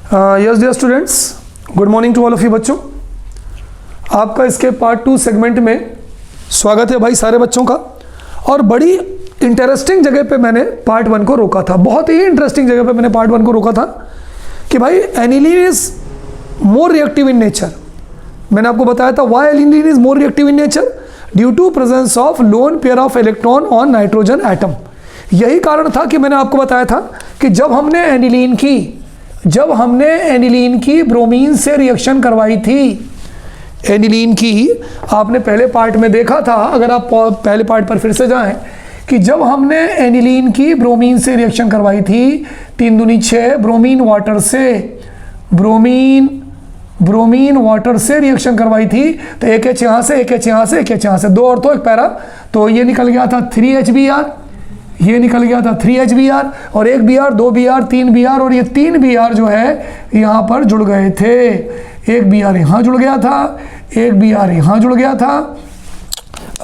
Yes dear students, good morning to all of you बच्चों। आपका इसके पार्ट 2 सेगमेंट में स्वागत है भाई सारे बच्चों का। और बड़ी इंटरेस्टिंग जगह पे मैंने पार्ट 1 को रोका था, बहुत ही इंटरेस्टिंग जगह पे मैंने पार्ट 1 को रोका था कि भाई aniline is more reactive in nature. मैंने आपको बताया था why aniline is more reactive in nature, due to presence of lone pair of electron on nitrogen atom. यही कारण था कि मैंने आपको बताया था कि जब हमने एनिलीन की ब्रोमीन से रिएक्शन करवाई थी, एनिलीन की आपने पहले पार्ट में देखा था, अगर आप पहले पार्ट पर फिर से जाएं, कि जब हमने एनिलीन की ब्रोमीन से रिएक्शन करवाई थी 3 दूनी 6 ब्रोमीन वाटर से रिएक्शन करवाई थी, तो एक H यहाँ से, एक H यहाँ से, एक H यहाँ से, 2 और तो एक पैरा, तो ये निकल गया था 3HBr, ये निकल गया था 3HBr, और एक Br, 2 Br, 3 Br, और ये 3 Br जो है यहाँ पर जुड़ गए थे। एक Br यहाँ जुड़ गया था, एक Br यहाँ जुड़ गया था।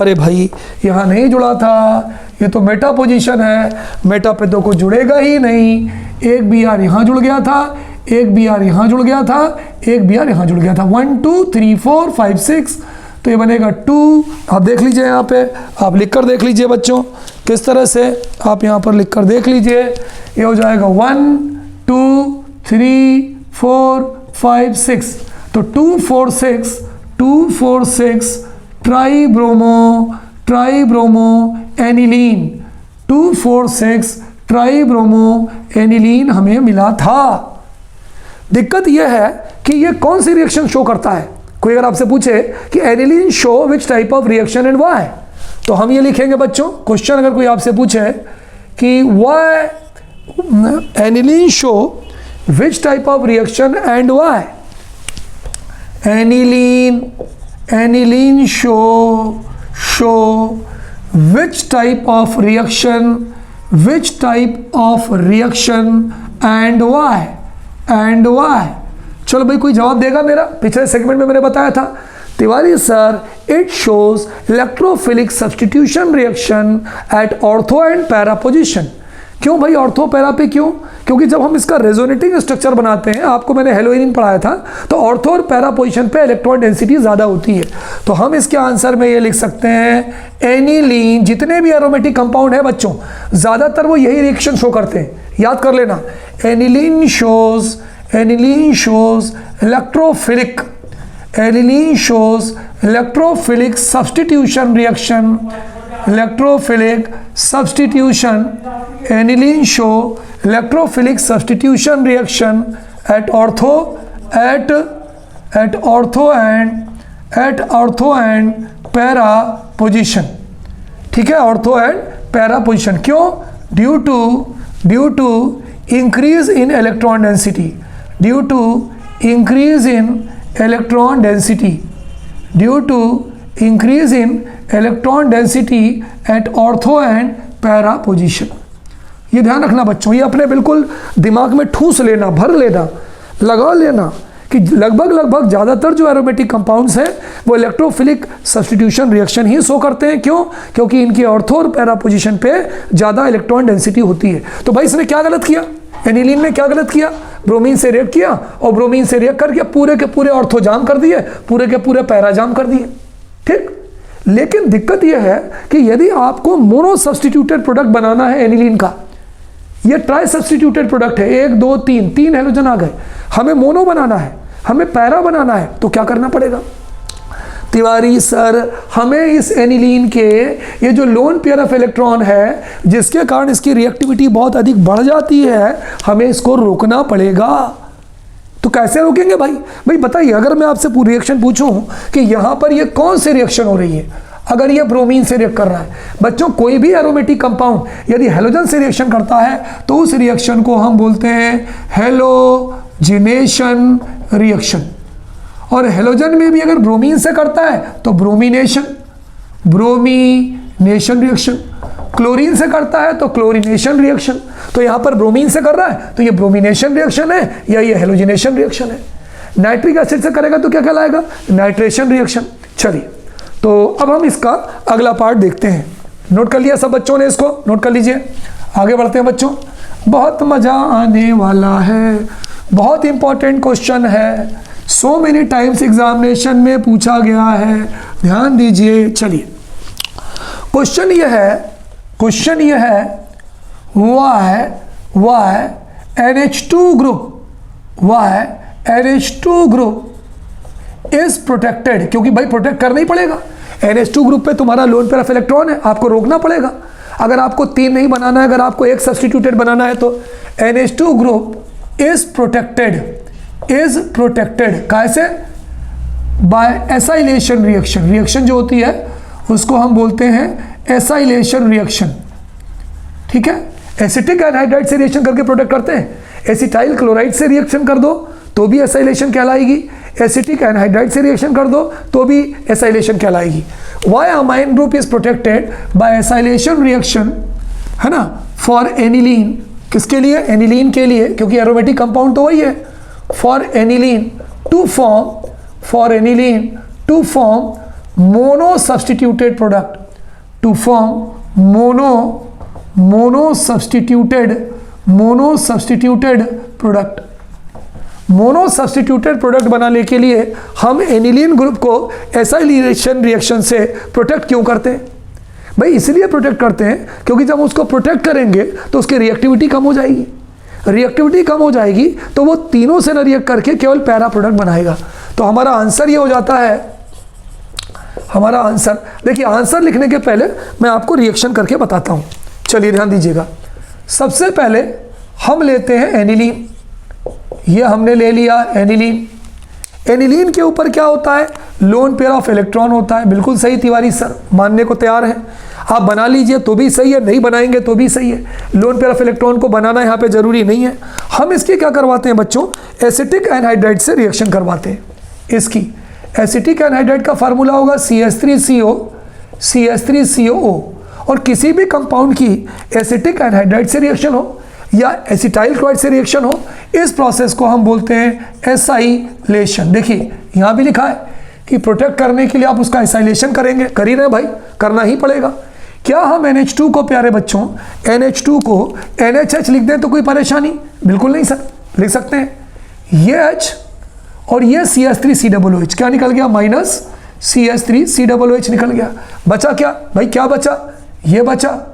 अरे भाई यहाँ नहीं जुड़ा था, ये तो मेटा पोजीशन है, मेटा पे तो कुछ जुड़ेगा ही नहीं। एक Br यहाँ जुड़ गया था, एक Br यहाँ जुड़ गया था, एक Br यहाँ जुड़ गया था। 1 2 3 4 5 6, तो ये बनेगा 2। आप देख लीजिए यहाँ पे, आप लिख कर देख लीजिए बच्चों किस तरह से, आप यहाँ पर लिख कर देख लीजिए। ये हो जाएगा 1 2 3 4 5 6, तो 2 4 6 ट्राइब्रोमो एनिलीन, 2 4 6 ट्राइब्रोमो एनिलीन हमें मिला था। दिक्कत यह है कि ये कौन सी रिएक्शन शो करता है। कोई अगर आपसे पूछे कि aniline show which type of reaction and why, तो हम ये लिखेंगे बच्चों, क्वेश्चन अगर कोई आपसे पूछे कि why aniline show which type of reaction and why, aniline show which type of reaction and why. चलो भाई कोई जवाब देगा मेरा? पिछले सेगमेंट में मैंने बताया था, Tiwari sir it shows electrophilic substitution reaction at ortho and para position. क्यों भाई ऑर्थो पैरा पे क्यों? क्योंकि जब हम इसका रेजोनेटिंग स्ट्रक्चर बनाते हैं, आपको मैंने हेलोइनिन पढ़ाया था, तो ऑर्थो और पैरा पोजीशन पे इलेक्ट्रॉन डेंसिटी ज़्यादा होती है। तो हम इसके आंसर में ये लिख सकते हैं, एनिलीन जितने भी एरोमेटिक कंपाउंड है बच्चों, ज़्यादातर वो यही रिएक्शन शो करते हैं, याद कर लेना। Aniline shows electrophilic substitution reaction, aniline show electrophilic substitution reaction at ortho and para position. ठीक है, ऑर्थो एंड पैरा पोजीशन। क्यों? Due to increase in electron density, due to increase in electron density at ortho and para position। ये ध्यान रखना बच्चों, ये अपने बिल्कुल दिमाग में ठूस लेना, भर लेना, लगा लेना कि लगभग ज़्यादातर जो एरोमेटिक कंपाउंड्स हैं वो इलेक्ट्रोफिलिक सब्स्टिट्यूशन रिएक्शन ही शो करते हैं। क्यों? क्योंकि इनकी ऑर्थो और पैरा पोजीशन पे ज़्यादा इलेक्ट्रॉन डेंसिटी होती है। तो भाई इसने क्या गलत किया? एनिलीन ने क्या गलत किया? ब्रोमीन से रिएक्ट किया, और ब्रोमीन से रिएक्ट करके पूरे के पूरे ऑर्थो जाम कर दिए, पूरे के पूरे पैरा जाम कर दिए। ठीक, लेकिन दिक्कत यह है कि यदि आपको मोनो सब्स्टिट्यूटेड प्रोडक्ट बनाना है एनिलीन का, ये ट्राई सब्स्टिट्यूटेड प्रोडक्ट है, 1 2 3 हेलोजन आ गए, हमें मोनो बनाना है, हमें पैरा बनाना है, तो क्या करना पड़ेगा? तिवारी सर हमें इस एनिलीन के ये जो लोन पेयर ऑफ इलेक्ट्रॉन है, जिसके कारण इसकी रिएक्टिविटी बहुत अधिक बढ़ जाती है, हमें इसको रोकना पड़ेगा। तो कैसे रोकेंगे भाई? बताइए, अगर मैं आपसे पूरी रिएक्शन पूछूं कि यहाँ पर ये कौन सी रिएक्शन हो रही है, अगर ये ब्रोमीन से रिएक्ट कर रहा है बच्चों, कोई भी एरोमेटिक कंपाउंड यदि हेलोजन से रिएक्शन करता है तो उस रिएक्शन को हम बोलते हैं हेलोजिनेशन रिएक्शन। और हेलोजन में भी अगर ब्रोमीन से करता है तो ब्रोमिनेशन रिएक्शन, क्लोरीन से करता है तो क्लोरीनेशन रिएक्शन। तो यहाँ पर ब्रोमीन से कर रहा है तो ये ब्रोमिनेशन रिएक्शन है या ये हेलोजिनेशन रिएक्शन है। नाइट्रिक एसिड से करेगा तो क्या कहलाएगा? Nitration reaction. चलिए, तो अब हम इसका अगला पार्ट देखते हैं। नोट कर लिया सब बच्चों ने? इसको नोट कर लीजिए, आगे बढ़ते हैं बच्चों। बहुत मज़ा आने वाला है, बहुत इंपॉर्टेंट क्वेश्चन है, सो मेनी टाइम्स एग्जामिनेशन में पूछा गया है, ध्यान दीजिए। चलिए क्वेश्चन ये है why NH2 group is protected, क्योंकि भाई प्रोटेक्ट करना ही पड़ेगा। NH2 ग्रुप पे तुम्हारा लोन पेयर ऑफ इलेक्ट्रॉन है, आपको रोकना पड़ेगा। अगर आपको 3 नहीं बनाना है, अगर आपको एक सब्स्टिट्यूटेड बनाना है, तो NH2 ग्रुप इज प्रोटेक्टेड कैसे? बाय एसाइलेशन रिएक्शन जो होती है उसको हम बोलते हैं एसाइलेशन रिएक्शन, ठीक है। एसिटिक एनहाइड्राइड से रिएक्शन करके प्रोटेक्ट करते हैं, एसिटाइल क्लोराइड से रिएक्शन कर दो तो भी एसाइलेशन कहलाएगी, एसिटिक एनहाइड्राइड से रिएक्शन कर दो तो भी एसाइलेशन कहलाएगी। Why amine group is protected by acylation reaction, है ना, फॉर एनिलीन, किसके लिए? एनिलीन के लिए, क्योंकि एरोमेटिक कंपाउंड तो वही है। For aniline to form mono substituted product, to form mono substituted product बनाने के लिए हम एनिलीन ग्रुप को एसाइलेशन रिएक्शन से प्रोटेक्ट क्यों करते हैं? भाई इसलिए प्रोटेक्ट करते हैं क्योंकि जब उसको प्रोटेक्ट करेंगे तो उसकी रिएक्टिविटी कम हो जाएगी, तो वो तीनों से न रिएक्ट करके केवल पैरा प्रोडक्ट बनाएगा। तो हमारा आंसर ये हो जाता है, हमारा आंसर, देखिए आंसर लिखने के पहले मैं आपको रिएक्शन करके बताता हूँ। चलिए ध्यान दीजिएगा। सबसे पहले हम लेते हैं एनिलीन, ये हमने ले लिया एनिलीन के ऊपर क्या होता है? लोन पेयर ऑफ इलेक्ट्रॉन होता है। बिल्कुल सही तिवारी सर, मानने को तैयार है। आप बना लीजिए तो भी सही है, नहीं बनाएंगे तो भी सही है। लोन पेयर ऑफ इलेक्ट्रॉन को बनाना यहाँ पे जरूरी नहीं है। हम इसकी क्या करवाते हैं बच्चों? एसिटिक एनहाइड्राइड से रिएक्शन करवाते हैं। इसकी एसिटिक एनहाइड्राइड का फार्मूला होगा CH3CO, और किसी भी कंपाउंड की एसिटिक एनहाइड्राइड से रिएक्शन हो या एसिटाइल क्लोराइड से रिएक्शन हो, इस प्रोसेस को हम बोलते हैं एसाइलेशन। देखिए यहाँ भी लिखा है कि प्रोटेक्ट करने के लिए आप उसका एसाइलेशन करेंगे, कर ही रहे भाई, करना ही पड़ेगा। क्या हम NH2 को, प्यारे बच्चों, NH2 को NHH लिख दें तो कोई परेशानी? बिल्कुल नहीं सर, लिख सकते हैं। ये H और ये CH3COOH क्या निकल गया? माइनस CH3COOH निकल गया। बचा क्या भाई? क्या बचा? ये बचा,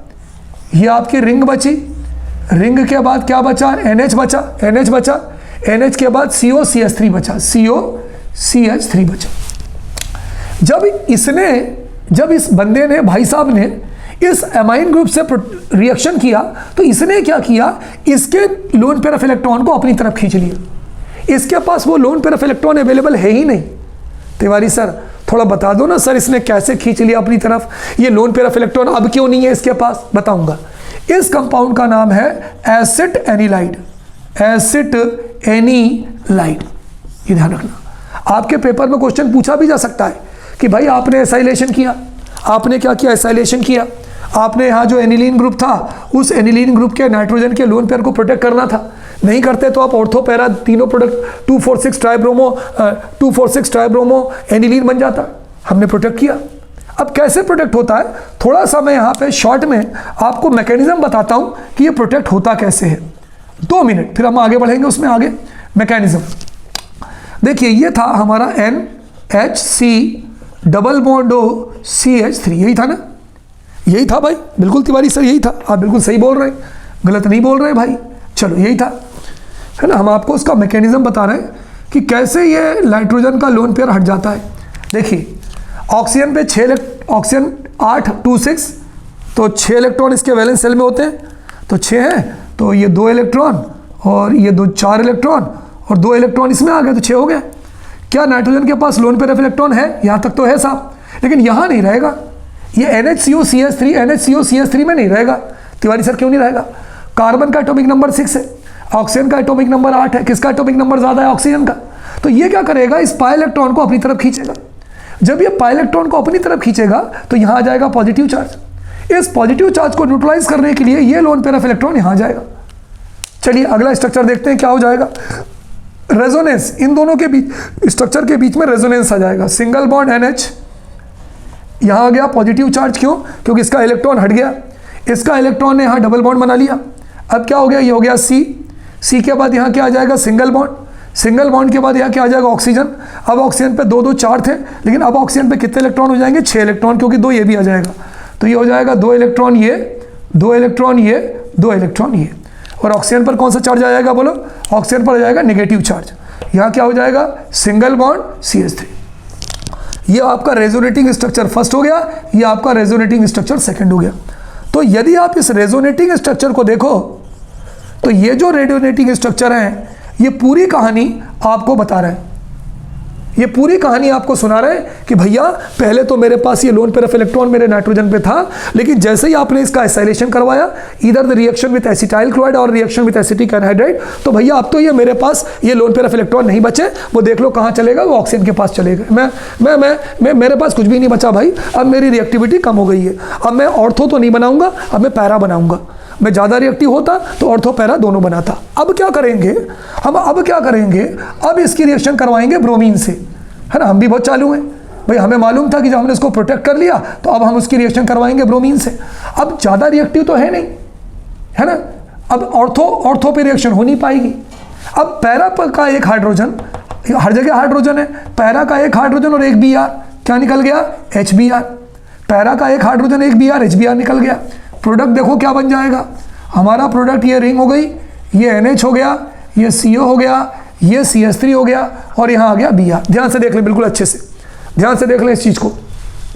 ये आपकी रिंग बची। रिंग के बाद क्या बचा? NH बचा। NH के बाद COCH3 बचा, COCH3 बचा। जब इस बंदे ने, भाई साहब ने इस एमाइन ग्रुप से रिएक्शन किया, तो इसने क्या किया? इसके लोन पेयर ऑफ इलेक्ट्रॉन को अपनी तरफ खींच लिया। इसके पास वो loan pair of electron available है ही नहीं। तिवारी सर थोड़ा बता दो ना सर, इसने कैसे खींच लिया अपनी तरफ? ये लोन पेयर ऑफ इलेक्ट्रॉन अब क्यों नहीं है इसके पास? बताऊंगा। इस कंपाउंड का नाम है एसिड एनिलाइड, ये ध्यान रखना। आपके पेपर में क्वेश्चन पूछा भी जा सकता है कि भाई आपने एसाइलेशन किया, आपने क्या किया? एसाइलेशन किया। आपने यहाँ जो एनिलीन ग्रुप था, उस एनिलीन ग्रुप के नाइट्रोजन के लोन पेयर को प्रोटेक्ट करना था, नहीं करते तो आप ऑर्थो पैरा तीनों प्रोडक्ट 2,4,6 ट्राइब्रोमो एनिलीन बन जाता। हमने प्रोटेक्ट किया। अब कैसे प्रोटेक्ट होता है, थोड़ा सा मैं यहाँ पे शॉर्ट में आपको मैकेनिज्म बताता हूँ कि ये प्रोटेक्ट होता कैसे है। 2 मिनट, फिर हम आगे बढ़ेंगे उसमें आगे। मैकेनिज्म देखिए, ये था हमारा NHC डबल बॉन्ड CH3, यही था ना? यही था भाई, बिल्कुल तिवारी सर, यही था। आप बिल्कुल सही बोल रहे हैं, गलत नहीं बोल रहे हैं भाई। चलो यही था, है ना? हम आपको उसका मैकेनिज्म बता रहे हैं कि कैसे ये नाइट्रोजन का लोन पेयर हट जाता है। देखिए ऑक्सीजन पे 8 2 6, तो 6 इलेक्ट्रॉन इसके वैलेंस सेल में होते हैं, तो 6 हैं, तो ये 2 इलेक्ट्रॉन और ये 4 इलेक्ट्रॉन और 2 इलेक्ट्रॉन इसमें आ गए, तो 6 हो गए। क्या नाइट्रोजन के पास लोन पेयर ऑफ इलेक्ट्रॉन है? यहाँ तक तो है साहब, लेकिन यहाँ नहीं रहेगा। ये NHCO CH3 में नहीं रहेगा। तिवारी सर क्यों नहीं रहेगा? कार्बन का एटॉमिक नंबर 6 है, ऑक्सीजन का एटॉमिक नंबर 8 है। किसका एटॉमिक नंबर ज़्यादा है? ऑक्सीजन का। तो ये क्या करेगा? इस पाई इलेक्ट्रॉन को अपनी तरफ खींचेगा। जब ये पाई इलेक्ट्रॉन को अपनी तरफ खींचेगा तो यहाँ आ जाएगा पॉजिटिव चार्ज। इस पॉजिटिव चार्ज को न्यूट्रलाइज करने के लिए ये लोन पेयर ऑफ इलेक्ट्रॉन यहाँ जाएगा। चलिए अगला स्ट्रक्चर देखते हैं क्या हो जाएगा। रेजोनेंस, इन दोनों के बीच, स्ट्रक्चर के बीच में रेजोनेंस आ जाएगा। सिंगल बॉन्ड NH, यहाँ आ गया पॉजिटिव चार्ज। क्यों? क्योंकि इसका इलेक्ट्रॉन हट गया, इसका इलेक्ट्रॉन ने यहाँ डबल बॉन्ड बना लिया। अब क्या हो गया? ये हो गया सी के बाद यहाँ क्या आ जाएगा, सिंगल बॉन्ड, सिंगल बॉन्ड के बाद यहाँ क्या आ जाएगा, ऑक्सीजन। अब ऑक्सीजन पे 2 2 4 थे, लेकिन अब ऑक्सीजन पे कितने इलेक्ट्रॉन हो जाएंगे, 6 इलेक्ट्रॉन, क्योंकि 2 ये भी आ जाएगा। तो ये हो जाएगा 2 इलेक्ट्रॉन ये, 2 इलेक्ट्रॉन ये, 2 इलेक्ट्रॉन ये। और ऑक्सीजन पर कौन सा चार्ज आ जाएगा, बोलो, ऑक्सीजन पर आ जाएगा नेगेटिव चार्ज। यहाँ क्या हो जाएगा, सिंगल बॉन्ड CH3। ये आपका रेजोनेटिंग स्ट्रक्चर फर्स्ट हो गया, ये आपका रेजोनेटिंग स्ट्रक्चर सेकंड हो गया। तो यदि आप इस रेजोनेटिंग स्ट्रक्चर को देखो तो ये जो रेजोनेटिंग स्ट्रक्चर है ये पूरी कहानी आपको बता रहा है, ये पूरी कहानी आपको सुना रहे हैं कि भैया पहले तो मेरे पास ये लोन पेयर ऑफ इलेक्ट्रॉन मेरे नाइट्रोजन पे था, लेकिन जैसे ही आपने इसका एसाइलेशन करवाया इधर the reaction with acetyl chloride और रिएक्शन विद एसिटिक एनहाइड्राइड, तो भैया अब तो ये मेरे पास ये लोन पेयर ऑफ इलेक्ट्रॉन नहीं बचे, वो देख लो कहाँ चलेगा, वो ऑक्सीजन के पास चलेगा। मैं मेरे पास कुछ भी नहीं बचा भाई, अब मेरी रिएक्टिविटी कम हो गई है, अब मैं ऑर्थो तो नहीं बनाऊंगा, अब मैं पैरा बनाऊंगा। मैं ज़्यादा रिएक्टिव होता तो ऑर्थो पैरा दोनों बनाता। अब क्या करेंगे हम, अब क्या करेंगे, अब इसकी रिएक्शन करवाएंगे ब्रोमीन से, है ना। हम भी बहुत चालू हैं भाई, हमें मालूम था कि जब हमने इसको प्रोटेक्ट कर लिया तो अब हम उसकी रिएक्शन करवाएंगे ब्रोमीन से। अब ज़्यादा रिएक्टिव तो है नहीं, है ना, अब ऑर्थो पे रिएक्शन हो नहीं पाएगी। अब पैरा का एक हाइड्रोजन, हर जगह हाइड्रोजन है, पैरा का एक हाइड्रोजन और एक Br, क्या निकल गया, HBr। पैरा का एक हाइड्रोजन एक Br, HBr निकल गया। प्रोडक्ट देखो क्या बन जाएगा हमारा, प्रोडक्ट ये रिंग हो गई, ये NH हो गया, ये CO हो गया, ये CH3 हो गया, और यहाँ आ गया Br। ध्यान से देख लें, बिल्कुल अच्छे से ध्यान से देख लें इस चीज़ को,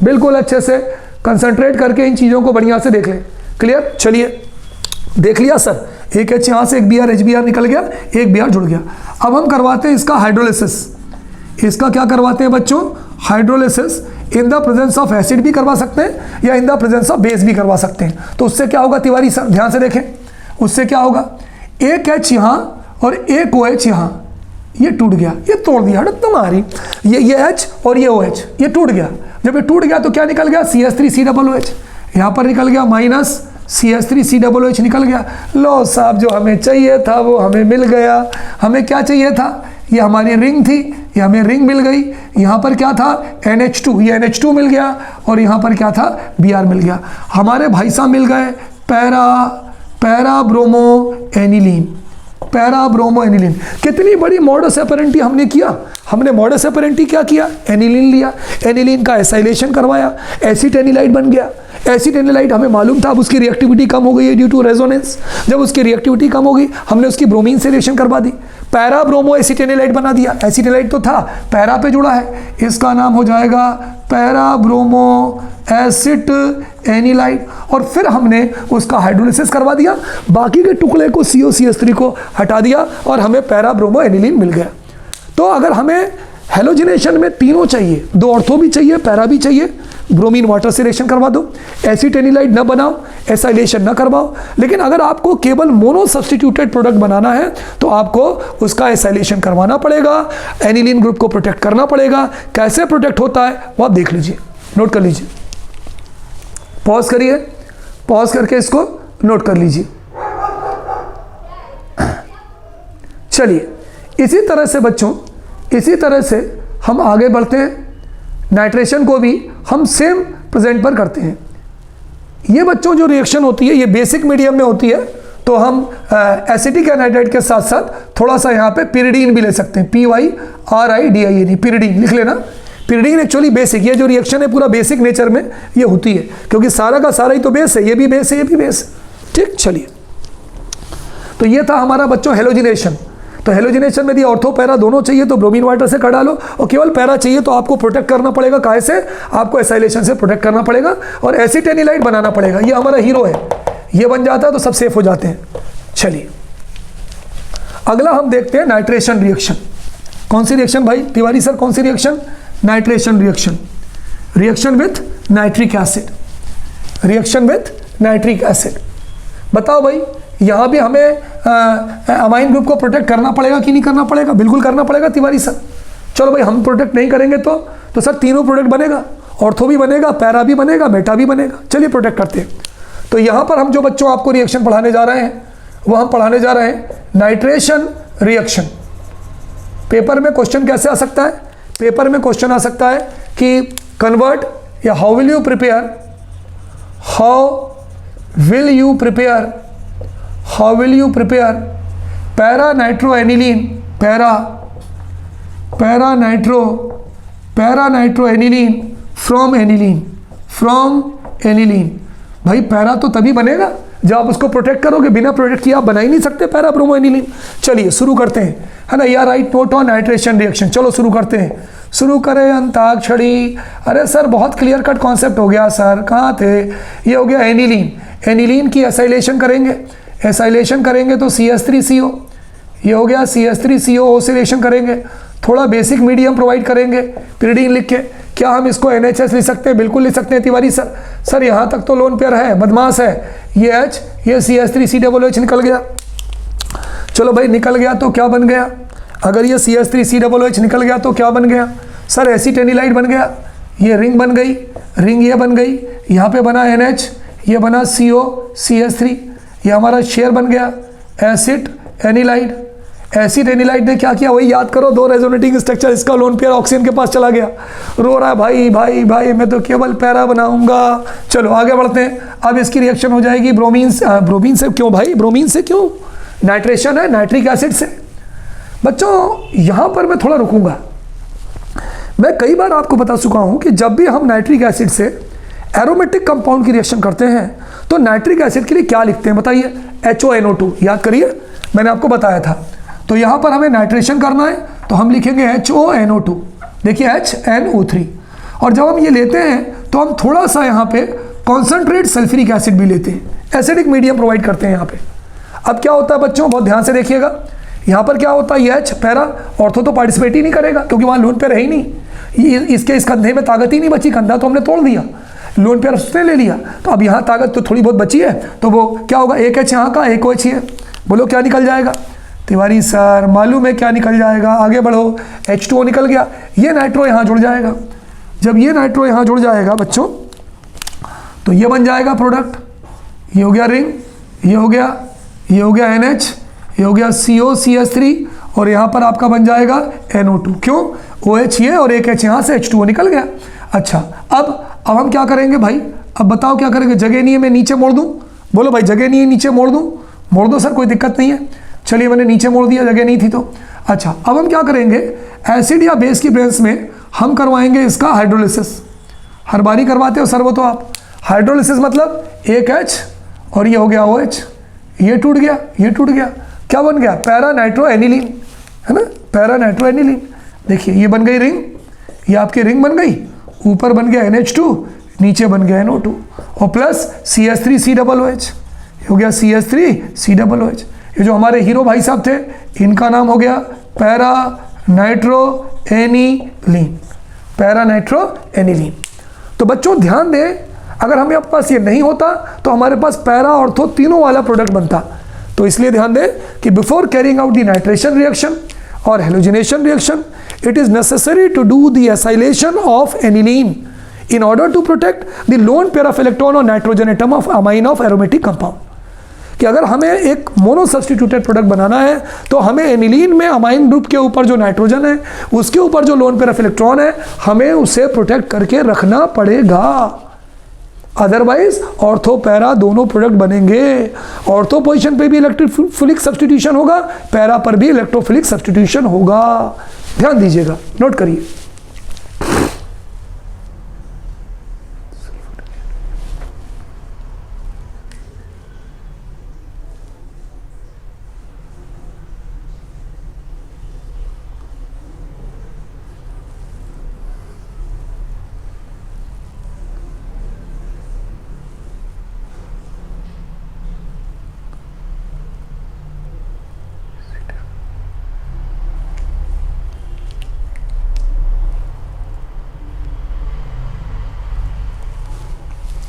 बिल्कुल अच्छे से कंसंट्रेट करके इन चीज़ों को बढ़िया से देख लें। क्लियर, चलिए देख लिया सर, एक H यहाँ से एक Br HBr निकल गया, एक Br जुड़ गया। अब हम करवाते हैं इसका हाइड्रोलिसिस। इसका क्या करवाते हैं बच्चों, hydrolysis. In the presence of acid भी करवा सकते हैं या in the presence of base भी करवा सकते हैं। तो उससे क्या होगा तिवारी सर, ध्यान से देखें, उससे क्या होगा, एक H यहाँ और एक OH यहाँ, ये टूट गया, ये तोड़ दिया तुम्हारी, ये H और ये OH ये टूट गया। जब ये टूट गया तो क्या निकल गया, CH3COOH, यहाँ पर निकल गया माइनस CH3COOH निकल गया। लो साहब, जो हमें चाहिए था वो हमें मिल गया। हमें क्या चाहिए था, ये हमारी रिंग थी, ये हमें रिंग मिल गई। यहाँ पर क्या था, NH2, ये NH2 मिल गया, और यहाँ पर क्या था, Br मिल गया। हमारे भाई साहब मिल गए para bromo aniline, para bromo aniline. कितनी बड़ी मॉडस ऑपरेंडी हमने किया, हमने मॉडस ऑपरेंडी क्या किया, एनिलीन लिया, एनिलीन का एसाइलेशन करवाया, एसिड एनिलाइड बन गया। एसिड एनिलाइड हमें मालूम था अब उसकी रिएक्टिविटी कम हो गई है ड्यू टू रेजोनेंस। जब उसकी रिएक्टिविटी कम हो गई हमने उसकी ब्रोमीन से रिएक्शन करवा दी, पैरा ब्रोमो एसिटेनिलाइट बना दिया। एसिटेनिलाइट तो था, पैरा पे जुड़ा है, इसका नाम हो जाएगा पैरा ब्रोमो एसिड एनिलाइट। और फिर हमने उसका हाइड्रोलिसिस करवा दिया, बाकी के टुकड़े को COCH3 को हटा दिया और हमें पैरा ब्रोमो एनिलीन मिल गया। तो अगर हमें हेलोजिनेशन में तीनों चाहिए, 2 ऑर्थो भी चाहिए, पैरा भी चाहिए, ब्रोमीन वाटर से रिएक्शन करवा दो, एसिटेनिलाइट न बनाओ, एसाइलेशन न करवाओ। लेकिन अगर आपको केवल मोनो सब्स्टिट्यूटेड प्रोडक्ट बनाना है तो आपको उसका एसाइलेशन करवाना पड़ेगा, एनिलीन ग्रुप को प्रोटेक्ट करना पड़ेगा। कैसे प्रोटेक्ट होता है वो आप देख लीजिए, नोट कर लीजिए, पॉज करिए, पॉज करके इसको नोट कर लीजिए। चलिए इसी तरह से बच्चों, इसी तरह से हम आगे बढ़ते हैं। नाइट्रेशन को भी हम सेम प्रेजेंट पर करते हैं। ये बच्चों जो रिएक्शन होती है ये बेसिक मीडियम में होती है, तो हम एसिटिक एनहाइड्राइड के साथ साथ थोड़ा सा यहाँ पे पिरिडीन भी ले सकते हैं, PYRIDIN, पिरिडीन लिख लेना। पिरिडीन एक्चुअली बेसिक, ये जो रिएक्शन है पूरा बेसिक नेचर में ये होती है, क्योंकि सारा का सारा ही तो बेस है, ये भी बेस है, ये भी बेस है। ठीक, चलिए तो ये था हमारा बच्चों हेलोजिनेशन। तो हेलोजिनेशन में यदि ऑर्थो पैरा दोनों चाहिए तो ब्रोमीन वाटर से कर डालो, और केवल पैरा चाहिए तो आपको प्रोटेक्ट करना पड़ेगा, काहे से, आपको एसाइलेशन से प्रोटेक्ट करना पड़ेगा और एसिटेनिलाइट बनाना पड़ेगा। ये हमारा हीरो है, ये बन जाता है तो सब सेफ हो जाते हैं। चलिए अगला हम देखते हैं नाइट्रेशन रिएक्शन। कौन सी रिएक्शन भाई तिवारी सर, कौन सी reaction, nitration reaction, reaction with nitric acid, reaction with nitric acid. बताओ भाई यहाँ भी हमें अमाइन ग्रुप को प्रोटेक्ट करना पड़ेगा कि नहीं करना पड़ेगा, बिल्कुल करना पड़ेगा तिवारी सर। चलो भाई हम प्रोटेक्ट नहीं करेंगे तो सर तीनों प्रोडक्ट बनेगा, ऑर्थो भी बनेगा, पैरा भी बनेगा, मेटा भी बनेगा। चलिए प्रोटेक्ट करते हैं। तो यहाँ पर हम जो बच्चों आपको रिएक्शन पढ़ाने जा रहे हैं वो हम पढ़ाने जा रहे हैं नाइट्रेशन रिएक्शन। पेपर में क्वेश्चन कैसे आ सकता है, पेपर में क्वेश्चन आ सकता है कि कन्वर्ट या how will you prepare para nitro aniline, para nitro aniline from aniline. भाई पैरा तो तभी बनेगा जब आप उसको प्रोटेक्ट करोगे, बिना प्रोटेक्ट किए आप बना ही नहीं सकते पैरा ब्रोमो एनिलीन। चलिए शुरू करते हैं, है ना, या right note on nitration reaction. चलो शुरू करते हैं, शुरू करें अंताक्षरी। अरे सर बहुत क्लियर कट कॉन्सेप्ट हो गया सर, कहाँ थे? ये हो गया एनिलीन, एनिलीन की एसाइलेशन करेंगे, एसाइलेशन करेंगे तो CH3CO, ये हो गया CH3CO, ओसिलेशन करेंगे, थोड़ा बेसिक मीडियम प्रोवाइड करेंगे पिरिडीन लिख के। क्या हम इसको NHS लिख सकते हैं? बिल्कुल लिख सकते हैं तिवारी सर। सर यहाँ तक तो लोन पेयर है, बदमाश है, ये H, ये CH3COOH निकल गया। चलो भाई निकल गया तो क्या बन गया? अगर ये CH3COOH निकल गया तो क्या बन गया? सर एसीटेनिलाइड बन गया, ये रिंग बन गई, रिंग ये बन गई, यहाँ पे बना NH, ये बना CO CH3, ये हमारा शेयर बन गया एसिड एनिलाइड। एसिड एनिलाइड ने क्या किया? वही याद करो, 2 रेजोनेटिंग स्ट्रक्चर, इसका लोन पेयर ऑक्सीजन के पास चला गया, रो रहा है भाई भाई भाई मैं तो केवल पैरा बनाऊंगा। चलो आगे बढ़ते हैं, अब इसकी रिएक्शन हो जाएगी ब्रोमीन से। क्यों भाई ब्रोमीन से? क्यों? नाइट्रेशन है नाइट्रिक एसिड से। बच्चों यहाँ पर मैं थोड़ा रुकूंगा। मैं कई बार आपको बता चुका हूँ कि जब भी हम नाइट्रिक एसिड से एरोमेटिक कंपाउंड की रिएक्शन करते हैं तो नाइट्रिक एसिड के लिए क्या लिखते हैं बताइए? HONO2, याद करिए, मैंने आपको बताया था। तो यहाँ पर हमें नाइट्रेशन करना है तो हम लिखेंगे HONO2, देखिए HNO3। और जब हम ये लेते हैं तो हम थोड़ा सा यहाँ पे कॉन्सेंट्रेट सल्फ्यूरिक एसिड भी लेते हैं, एसिडिक मीडियम प्रोवाइड करते हैं यहाँ पे। अब क्या होता है बच्चों, बहुत ध्यान से देखिएगा, यहाँ पर क्या होता है? ये H पैरा, ऑर्थो तो पार्टिसिपेट ही नहीं करेगा क्योंकि वहाँ लोन पेयर है ही नहीं, इसके इस कंधे में ताकत ही नहीं बची, कंधा तो हमने तोड़ दिया, लोन पेयर उसने ले लिया। तो अब यहाँ ताकत तो थोड़ी बहुत बची है, तो वो क्या होगा? एक H यहाँ का, एक OH है, बोलो क्या निकल जाएगा? तिवारी सर मालूम है क्या निकल जाएगा, आगे बढ़ो। H2O निकल गया, ये नाइट्रो यहाँ जुड़ जाएगा। जब ये नाइट्रो यहाँ जुड़ जाएगा बच्चों तो ये बन जाएगा प्रोडक्ट, ये हो गया रिंग, ये हो गया NH, ये हो गया CO CH3, और यहाँ पर आपका बन जाएगा NO2। क्यों? OH ये और एक H यहाँ से H2O निकल गया। अच्छा अब हम क्या करेंगे भाई? अब बताओ क्या करेंगे? जगह नहीं है, मैं नीचे मोड़ दूँ? बोलो भाई जगह नहीं है, नीचे मोड़ दूँ? मोड़ दो सर, कोई दिक्कत नहीं है। चलिए मैंने नीचे मोड़ दिया, जगह नहीं थी तो। अच्छा अब हम क्या करेंगे? एसिड या बेस की प्रेजेंस में हम करवाएंगे इसका हाइड्रोलिसिस। हर बारी करवाते हो सर वो तो आप। हाइड्रोलिसिस मतलब एक H और ये हो गया OH, ये टूट गया, ये टूट गया, क्या बन गया? पैरा नाइट्रो एनिलीन, है ना, पैरा नाइट्रो एनिलीन। देखिए ये बन गई रिंग, ये आपकी रिंग बन गई, ऊपर बन गया NH2, नीचे बन गया NO2, और प्लस CH3COOH, ये हो गया CH3COOH। ये जो हमारे हीरो भाई साहब थे इनका नाम हो गया para nitro aniline, para nitro aniline. तो बच्चों ध्यान दें, अगर हमें आपके पास ये नहीं होता तो हमारे पास पैरा ऑर्थो तीनों वाला प्रोडक्ट बनता। तो इसलिए ध्यान दें कि before carrying out the nitration reaction और halogenation reaction, it is necessary to do the acylation of aniline in order to protect the lone pair of electron or nitrogen atom of amine of aromatic compound। कि अगर हमें एक mono substituted product बनाना है तो हमें aniline में amine group के ऊपर जो नाइट्रोजन है उसके ऊपर जो लोन पेयर ऑफ इलेक्ट्रॉन है हमें उसे प्रोटेक्ट करके रखना पड़ेगा, अदरवाइज ऑर्थो पैरा दोनों प्रोडक्ट बनेंगे। ऑर्थो पोजीशन पे भी इलेक्ट्रोफिलिक सब्सटीट्यूशन होगा, पैरा पर भी इलेक्ट्रोफिलिक सब्सटीट्यूशन होगा। ध्यान दीजिएगा, नोट करिए।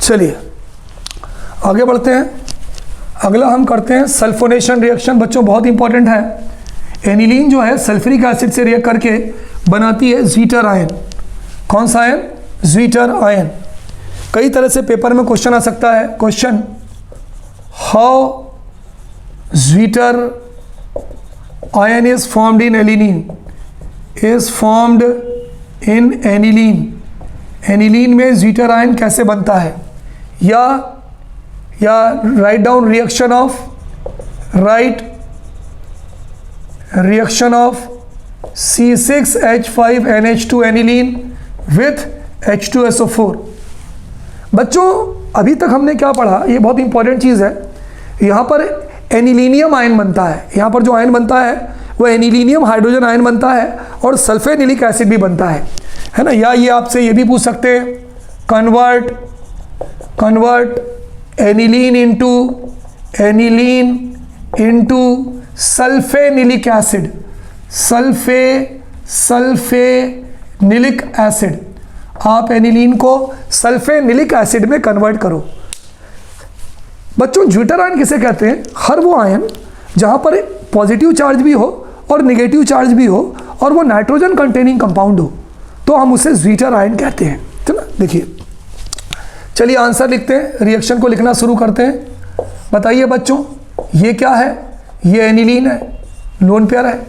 चलिए आगे बढ़ते हैं। अगला हम करते हैं सल्फोनेशन रिएक्शन। बच्चों बहुत इंपॉर्टेंट है। एनिलीन जो है सल्फ्यूरिक एसिड से रिएक्ट करके बनाती है ज़्वीटर आयन। कौन सा आयन? ज़्वीटर आयन। कई तरह से पेपर में क्वेश्चन आ सकता है। Question, how zwitter ion is formed in aniline, is formed in aniline. Aniline में ज़्वीटर आयन कैसे बनता है? या write down reaction of, write reaction of C6H5NH2 aniline with H2SO4। बच्चों अभी तक हमने क्या पढ़ा, ये बहुत इंपॉर्टेंट चीज़ है। यहाँ पर एनिलीनियम आयन बनता है, यहाँ पर जो आयन बनता है वो एनिलीनियम हाइड्रोजन आयन बनता है और सल्फेनिलिक एसिड भी बनता है ना। या ये आपसे ये भी पूछ सकते हैं, convert aniline into sulphanilic acid, sulphanilic acid. आप एनिलीन को सल्फेनिलिक एसिड में कन्वर्ट करो। बच्चों ज्विटर आयन किसे कहते हैं? हर वो आयन जहाँ पर पॉजिटिव चार्ज भी हो और नेगेटिव चार्ज भी हो और वो नाइट्रोजन कंटेनिंग कंपाउंड हो, तो हम उसे ज्विटर आयन कहते हैं, ठीक ना। देखिए चलिए आंसर लिखते हैं, रिएक्शन को लिखना शुरू करते हैं। बताइए बच्चों ये क्या है? ये एनिलीन है, लोन पेयर है।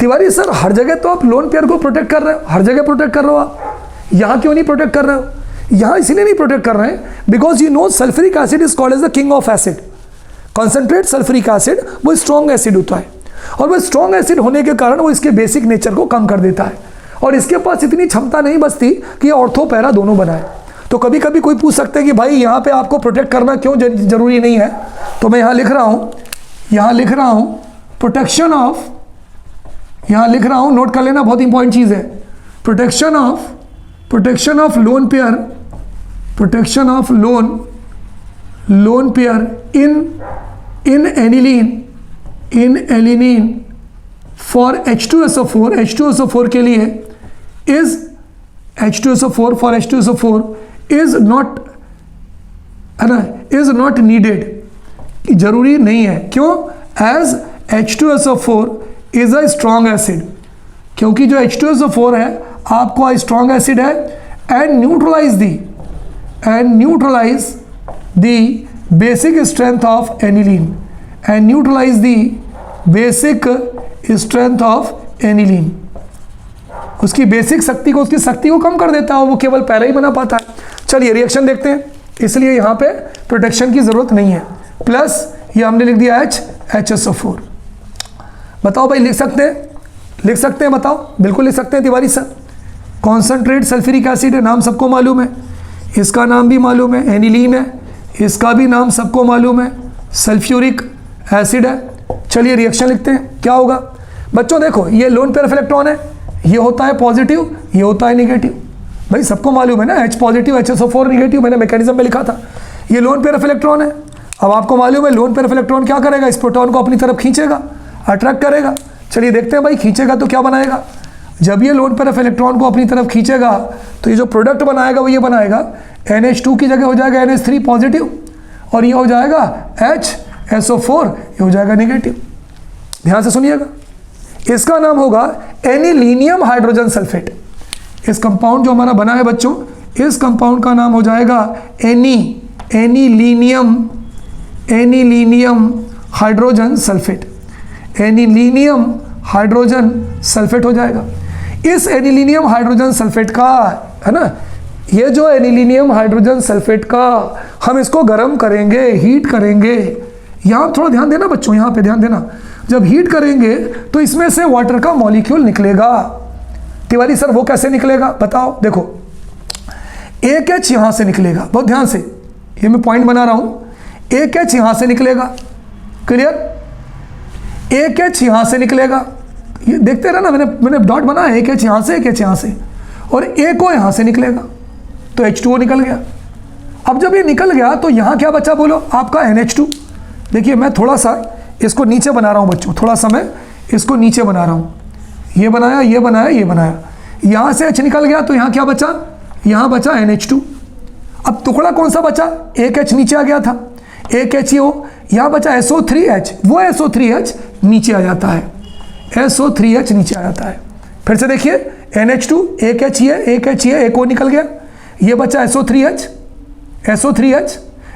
तिवारी सर हर जगह तो आप लोन पेयर को प्रोटेक्ट कर रहे हो, हर जगह प्रोटेक्ट कर रहे हो आप, यहाँ क्यों नहीं प्रोटेक्ट कर रहे हो? यहाँ इसलिए नहीं प्रोटेक्ट कर रहे हैं because you know sulphuric acid is called as the king of acid. Concentrate sulphuric acid वो स्ट्रॉन्ग एसिड होता है और वो स्ट्रॉन्ग एसिड होने के कारण वो इसके बेसिक नेचर को कम कर देता है और इसके पास इतनी क्षमता नहीं बचती कि ऑर्थो पैरा दोनों बनाए। तो कभी कभी कोई पूछ सकते हैं कि भाई यहाँ पे आपको प्रोटेक्ट करना क्यों जरूरी नहीं है, तो मैं यहाँ लिख रहा हूँ प्रोटेक्शन ऑफ, यहाँ लिख रहा हूँ, नोट कर लेना, बहुत इंपॉर्टेंट चीज़ है। Protection of lone pair, protection of lone pair in aniline for H2SO4 के लिए इज H2SO4 इज नॉट, है ना, इज नॉट नीडेड, जरूरी नहीं है। क्यों? As H2SO4 is a strong acid, क्योंकि जो H2SO4 है आपका स्ट्रॉन्ग एसिड है and neutralise the basic strength of aniline, उसकी बेसिक शक्ति को, उसकी शक्ति को कम कर देता है, वो केवल पैरा ही बना पाता है। चलिए रिएक्शन देखते हैं, इसलिए यहाँ पे प्रोटेक्शन की जरूरत नहीं है। प्लस ये हमने लिख दिया HSO4। बताओ भाई लिख सकते हैं बताओ? बिल्कुल लिख सकते हैं Tiwari sir. Concentrate sulphuric acid है, नाम सबको मालूम है, इसका नाम भी मालूम है, एनिलीन है, इसका भी नाम सबको मालूम है, सल्फ्यूरिक एसिड है। चलिए रिएक्शन लिखते हैं, क्या होगा बच्चों? देखो ये लोन पेयर ऑफ इलेक्ट्रॉन है, ये होता है पॉजिटिव, ये होता है नेगेटिव, भाई सबको मालूम है ना, H पॉजिटिव HSO4 नेगेटिव, मैंने मैकेनिज्म में लिखा था। ये लोन पेयर ऑफ इलेक्ट्रॉन है। अब आपको मालूम है लोन पेयर ऑफ इलेक्ट्रॉन क्या करेगा? इस प्रोटॉन को अपनी तरफ खींचेगा, अट्रैक्ट करेगा। चलिए देखते हैं भाई, खींचेगा तो क्या बनाएगा? जब ये लोन पेयर ऑफ इलेक्ट्रॉन को अपनी तरफ खींचेगा तो ये जो प्रोडक्ट बनाएगा वो ये बनाएगा, NH2 की जगह हो जाएगा NH3 पॉजिटिव और ये हो जाएगा HSO4, ये हो जाएगा नेगेटिव। ध्यान से सुनिएगा, इसका नाम होगा एनिलीनियम हाइड्रोजन सल्फेट। इस कंपाउंड जो हमारा बना है बच्चों, इस कंपाउंड का नाम हो जाएगा anilinium hydrogen sulphate, anilinium hydrogen sulphate हो जाएगा। इस एनिलीनियम हाइड्रोजन सल्फेट का, है ना, ये जो एनिलीनियम हाइड्रोजन सल्फेट का हम इसको गर्म करेंगे, हीट करेंगे। यहाँ थोड़ा ध्यान देना बच्चों, यहाँ पे ध्यान देना। जब हीट करेंगे तो इसमें से वाटर का मॉलिक्यूल निकलेगा। तिवारी सर वो कैसे निकलेगा बताओ? देखो एक H यहाँ से निकलेगा, बहुत ध्यान से, ये मैं पॉइंट बना रहा हूँ। एक H यहाँ से निकलेगा, क्लियर? एक H यहाँ से निकलेगा, ये देखते रहना, मैंने डॉट बनाया, एक H यहाँ से, एक H यहाँ से, और एक O यहाँ से निकलेगा, तो H2O निकल गया। अब जब ये निकल गया तो यहाँ क्या बचा बोलो? आपका NH2। देखिए मैं थोड़ा सा इसको नीचे बना रहा हूँ बच्चों, थोड़ा सा मैं इसको नीचे बना रहा हूँ। ये बनाया, ये बनाया, ये बनाया, यहाँ से H निकल गया तो यहाँ क्या बचा? यहाँ बचा NH2। अब टुकड़ा कौन सा बचा? एक H नीचे आ गया था, एक HO, यहाँ बचा SO3H, वो SO3H नीचे आ जाता है, SO3H नीचे आ जाता है। फिर से देखिए NH2, एक H ये, एक H ये, एक O निकल गया, ये बचा SO3H,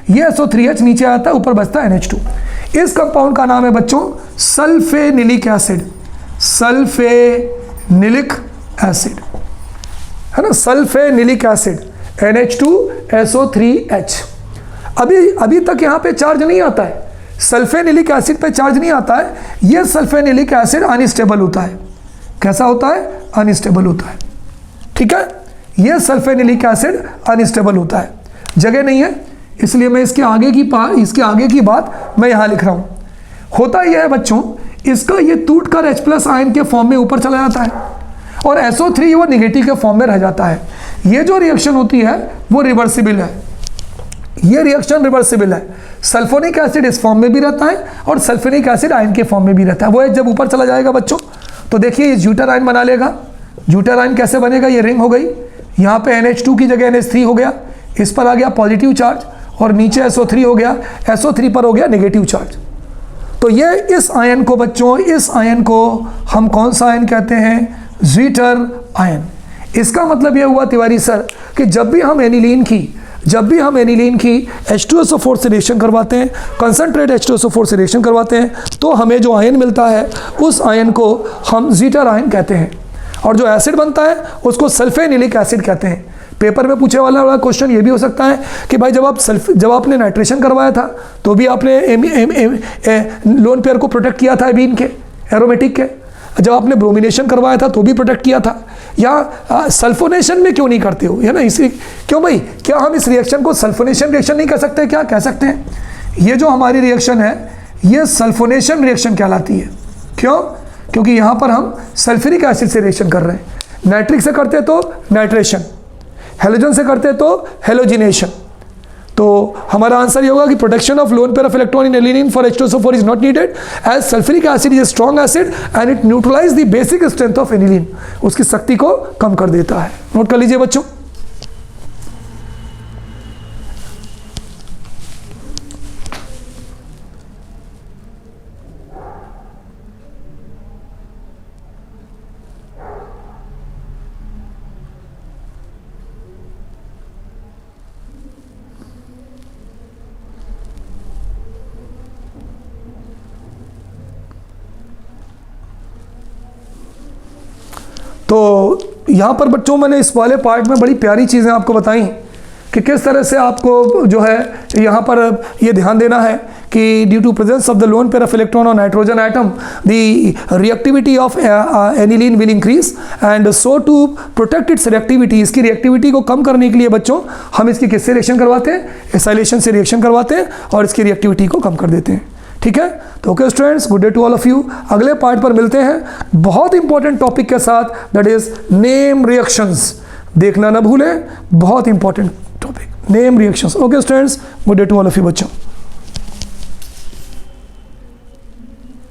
ये SO3H नीचे आता है, ऊपर बचता है NH2। इस कंपाउंड का नाम है बच्चों सल्फेनिलिक एसिड, सल्फेनिलिक एसिड, है ना, सल्फेनिलिक एसिड, NH2SO3H। अभी तक यहाँ पे चार्ज नहीं आता है, सल्फेनिलिक एसिड पे चार्ज नहीं आता है, ये सल्फेनिलिक एसिड अनस्टेबल होता है। कैसा होता है? अनस्टेबल होता है। ठीक है, ये सल्फेनिलिक एसिड अनस्टेबल होता है, जगह नहीं है इसलिए मैं इसके आगे की बात मैं यहाँ लिख रहा हूँ। होता यह है बच्चों, इसका ये टूटकर H+ आयन के फॉर्म में ऊपर चला जाता है और SO3 वो निगेटिव के फॉर्म में रह जाता है। ये जो रिएक्शन होती है वो रिवर्सिबल है, ये रिएक्शन रिवर्सिबल है। सल्फोनिक एसिड इस फॉर्म में भी रहता है और सल्फोनिक एसिड आयन के फॉर्म में भी रहता है। वो जब ऊपर चला जाएगा बच्चों तो देखिए ये ज्यूटर आयन बना लेगा। ज्यूटर आयन कैसे बनेगा? ये रिंग हो गई, यहाँ पे NH2 की जगह NH3 हो गया, इस पर आ गया पॉजिटिव चार्ज और नीचे SO3 हो गया, SO3 पर हो गया नेगेटिव चार्ज। तो ये इस आयन को बच्चों, इस आयन को हम कौन सा आयन कहते हैं? Zwitter ion. इसका मतलब ये हुआ तिवारी सर कि जब भी हम एनिलीन की H2SO4 से रिएक्शन करवाते हैं, कंसंट्रेट H2SO4 से रिएक्शन करवाते हैं, तो हमें जो आयन मिलता है उस आयन को हम ज्यूटर आयन कहते हैं और जो एसिड बनता है उसको सल्फेनिलिक एसिड कहते हैं। पेपर में पूछे वाला क्वेश्चन ये भी हो सकता है कि भाई जब आपने नाइट्रेशन करवाया था तो भी आपने लोन पेयर को प्रोटेक्ट किया था एमीन के, एरोमेटिक के। जब आपने ब्रोमिनेशन करवाया था तो भी प्रोटेक्ट किया था, या सल्फोनेशन में क्यों नहीं करते हो? है ना, इसलिए क्यों भाई, क्या हम इस रिएक्शन को सल्फोनेशन रिएक्शन नहीं कह सकते? क्या कह सकते हैं? ये जो हमारी रिएक्शन है ये सल्फोनेशन रिएक्शन कहलाती है। क्यों? क्योंकि यहाँ पर हम सल्फ्यूरिक एसिड से रिएक्शन कर रहे हैं। नाइट्रिक से करते तो नाइट्रेशन, हेलोजन से करते तो हेलोजिनेशन। तो हमारा आंसर ये होगा कि protection of lone pair of electron in aniline for H2SO4 is not needed as sulphuric acid is a strong acid and it neutralise the basic strength of aniline, उसकी शक्ति को कम कर देता है। नोट कर लीजिए बच्चों। तो यहाँ पर बच्चों मैंने इस वाले पार्ट में बड़ी प्यारी चीज़ें आपको बताई कि किस तरह से आपको जो है यहाँ पर ये ध्यान देना है कि due to presence of the lone pair of electron और nitrogen atom the reactivity of aniline will increase and so to protect its reactivity, इसकी रिएक्टिविटी को कम करने के लिए बच्चों हम इसकी किससे रिएक्शन करवाते हैं? एसाइलेशन से रिएक्शन करवाते हैं और इसकी रिएक्टिविटी को कम कर देते हैं। ठीक है, तो okay students, good day to all of you. अगले पार्ट पर मिलते हैं बहुत इंपॉर्टेंट टॉपिक के साथ, दैट इज नेम रिएक्शंस। देखना ना भूलें, बहुत important topic name reactions. Okay students, good day to all of you बच्चों।